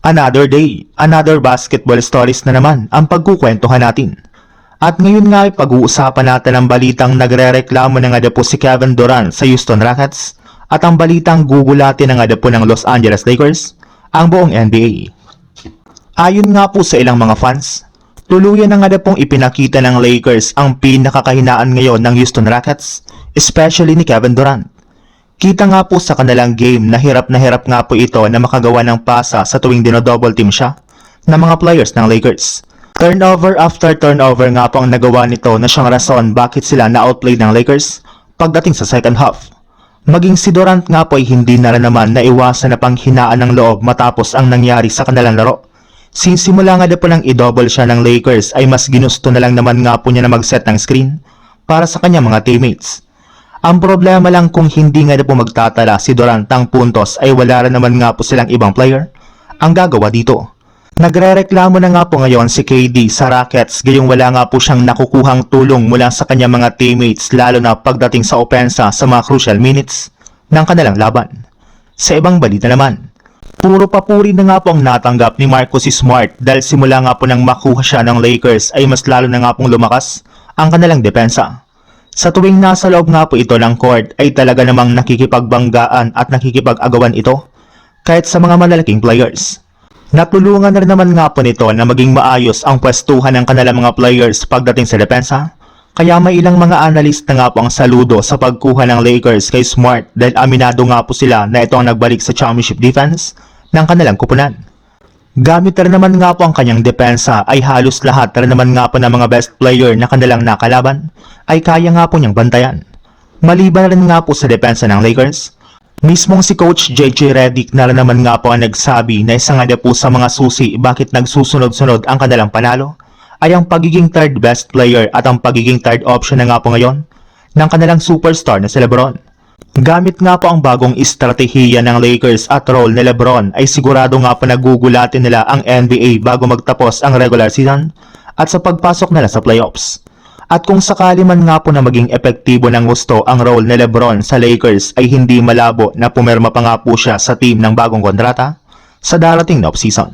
Another day, another basketball stories na naman ang pagkukwentuhan natin. At ngayon nga ay pag-uusapan natin ang balitang nagre-reklamo na nga po si Kevin Durant sa Houston Rockets at ang balitang gugulatin na nga po ng Los Angeles Lakers ang buong NBA. Ayon nga po sa ilang mga fans, tuluyan na nga pong ipinakita ng Lakers ang pinakakahinaan ngayon ng Houston Rockets, especially ni Kevin Durant. Kita nga po sa kanilang game na hirap nga po ito na makagawa ng pasa sa tuwing dino-double team siya ng mga players ng Lakers. Turnover after turnover nga po ang nagawa nito na siyang rason bakit sila na-outplay ng Lakers pagdating sa second half. Maging si Durant nga po ay hindi na rin naman naiwasan na panghinaan ng loob matapos ang nangyari sa kanilang laro. Simula nga po nang i-double siya ng Lakers ay mas ginusto na lang naman nga po niya na mag-set ng screen para sa kanyang mga teammates. Ang problema lang kung hindi nga po magtatala si Durant ng puntos ay wala rin naman nga po silang ibang player ang gagawa dito. Nagre-reklamo na nga po ngayon si KD sa Rockets gayong wala nga po siyang nakukuhang tulong mula sa kanyang mga teammates lalo na pagdating sa opensa sa mga crucial minutes ng kanilang laban. Sa ibang balita naman, puro papuri na nga po ang natanggap ni Marcus Smart dahil simula nga po nang makuha siya ng Lakers ay mas lalo na nga pong lumakas ang kanilang depensa. Sa tuwing nasa loob nga po ito ng court ay talaga namang nakikipagbanggaan at nakikipag-agawan ito kahit sa mga malalaking players. Natulungan na rin naman nga po nito na maging maayos ang pwestuhan ng kanilang mga players pagdating sa depensa, kaya may ilang mga analyst na nga po ang saludo sa pagkuha ng Lakers kay Smart dahil aminado nga po sila na ito ang nagbalik sa championship defense ng kanilang kupunan. Gamit na rin naman nga po ang kanyang depensa ay halos lahat na rin naman nga po ng mga best player na kanilang nakalaban ay kaya nga po niyang bantayan. Maliban na rin nga po sa depensa ng Lakers, mismong si Coach JJ Redick na rin naman nga po ang nagsabi na isa nga po sa mga susi bakit nagsusunod-sunod ang kanilang panalo ay ang pagiging third best player at ang pagiging third option na nga po ngayon ng kanilang superstar na si LeBron. Gamit nga po ang bagong estratehiya ng Lakers at role ni LeBron ay sigurado nga po nagugulatin nila ang NBA bago magtapos ang regular season at sa pagpasok nila sa playoffs. At kung sakali man nga po na maging epektibo ng gusto ang role ni LeBron sa Lakers ay hindi malabo na pumirma pa nga po siya sa team ng bagong kontrata sa darating na offseason.